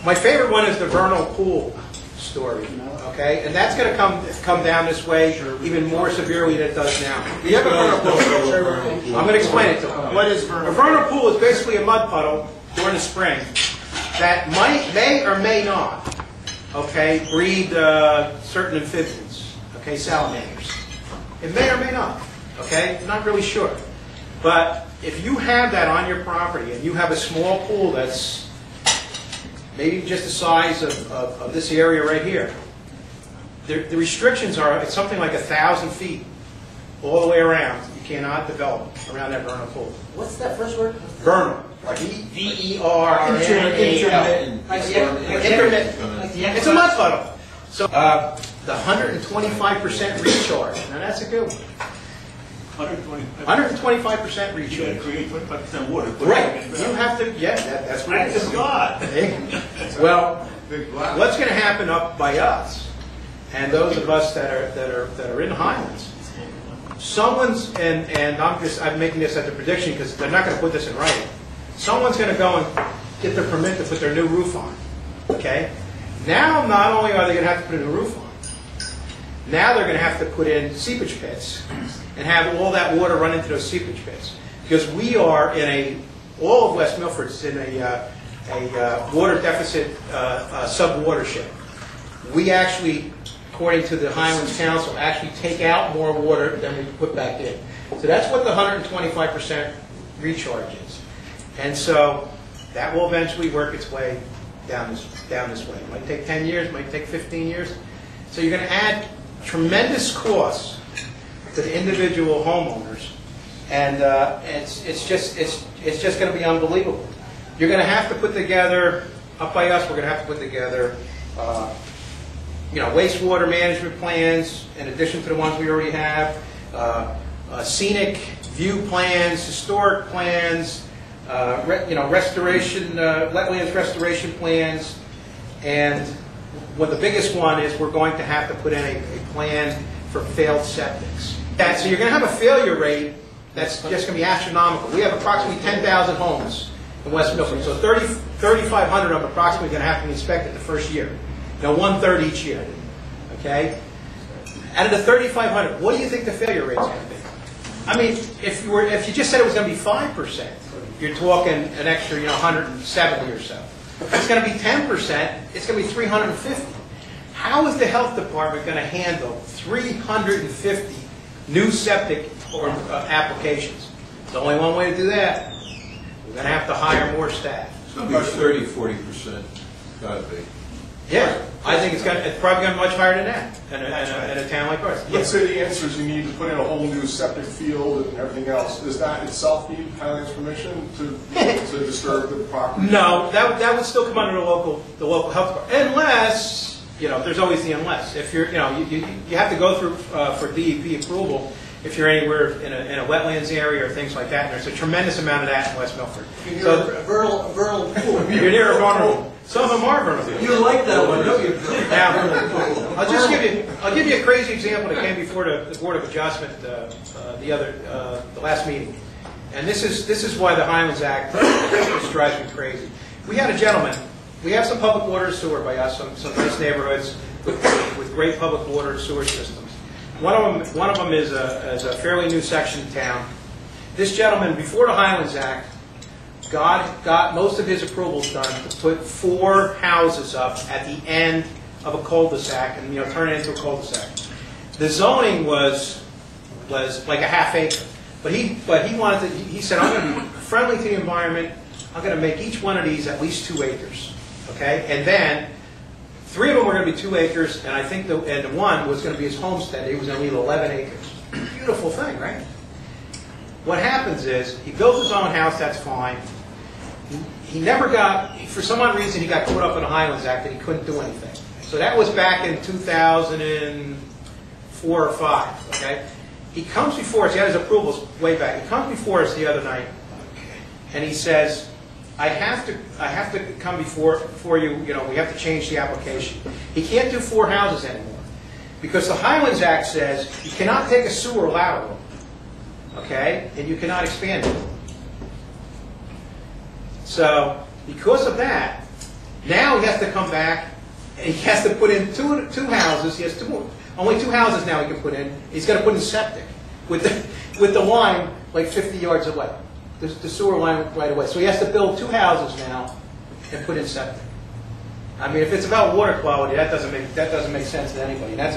My favorite one is the vernal pool story, okay? And that's going to come down this way even more severely than it does now. You have a vernal pool? I'm going to explain it to you. What is vernal? A vernal pool is basically a mud puddle during the spring that may or may not, okay, breed certain amphibians, okay, salamanders. It may or may not, okay? Not really sure. But if you have that on your property and you have a small pool that's maybe just the size of this area right here, the restrictions are, it's something like 1,000 feet all the way around. You cannot develop around that vernal pool. What's that first word? Vernal. V-E-R-N-A-L. Intermittent. It's a mud puddle. So the 125% recharge. Now that's a good one. 125% recharge. Create 25% water. Right. You have to. Yeah, that's what it is. God. Well, what's going to happen up by us, and those of us that are in the Highlands? Someone's and I'm making this as a prediction because they're not going to put this in writing. Someone's going to go and get their permit to put their new roof on. Okay. Now, not only are they going to have to put a new roof on, now they're going to have to put in seepage pits and have all that water run into those seepage pits. Because we are in all of West Milford is in a water deficit sub-watershed. We actually, according to the Highlands Council, actually take out more water than we put back in. So that's what the 125% recharge is. And so that will eventually work its way down this way. It might take 10 years, it might take 15 years. So you're going to add tremendous costs to the individual homeowners, and it's just going to be unbelievable. You're going to have to put together, up by us, we're going to have to put together, wastewater management plans in addition to the ones we already have, scenic view plans, historic plans, restoration, wetlands restoration plans, and the biggest one is we're going to have to put in a plan for failed septics. So you're going to have a failure rate that's just going to be astronomical. We have approximately 10,000 homes in West Milford, so 3,500 of them approximately going to have to be inspected the first year. 1/3 each year. Okay? Out of the 3,500, what do you think the failure rate is going to be? I mean, if you just said it was going to be 5%, you're talking an extra 170 or so. If it's going to be 10%, it's going to be 350. How is the health department going to handle 350 new septic applications? There's only one way to do that. We're going to have to hire more staff. It's going to be 30, 40%. Got to be. Yeah, I think it's probably going to be much higher than that in a town like ours. Let's say the answer is you need to put in a whole new septic field and everything else. Does that itself need Highlands permission to disturb the property? No, that would still come under the local health department, unless there's always the unless. If you're you have to go through for DEP approval if you're anywhere in a wetlands area or things like that. And there's a tremendous amount of that in West Milford. You're near a vernal pool. You're near a vernal pool. Some of them are vernal pools. You like that one, don't you? Now, I'll give you a crazy example that came before the Board of Adjustment the last meeting, and this is why the Highlands Act just drives me crazy. We had a gentleman. We have some public water and sewer by us, some nice neighborhoods with great public water and sewer systems. One of them is a fairly new section of town. This gentleman, before the Highlands Act, got most of his approvals done to put 4 houses up at the end of a cul-de-sac and turn it into a cul-de-sac. The zoning was like a half acre, but he said, I'm going to be friendly to the environment. I'm going to make each one of these at least 2 acres. Okay, and then 3 of them were going to be 2 acres, and I think the one was going to be his homestead. He was going to leave 11 acres. Beautiful thing, right? What happens is he built his own house. That's fine. He never got, for some odd reason, he got caught up in the Highlands Act and he couldn't do anything. So that was back in 2004 or 5. Okay, he comes before us. He had his approvals way back. He comes before us the other night, and he says, I have to come before you. We have to change the application. He can't do 4 houses anymore because the Highlands Act says you cannot take a sewer lateral, okay, and you cannot expand it. So because of that, Now he has to come back, and he has to put in two houses. He has only 2 houses now he can put in. He's got to put in septic with the line like 50 yards away, the sewer line right away. So he has to build 2 houses now and put in septic. I mean, if it's about water quality, that doesn't make sense to anybody. That's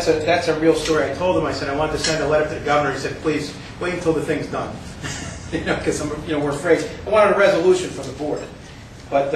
a real story. I told him, I said I wanted to send a letter to the governor. He said, please wait until the thing's done, because we're afraid. I wanted a resolution from the board, but.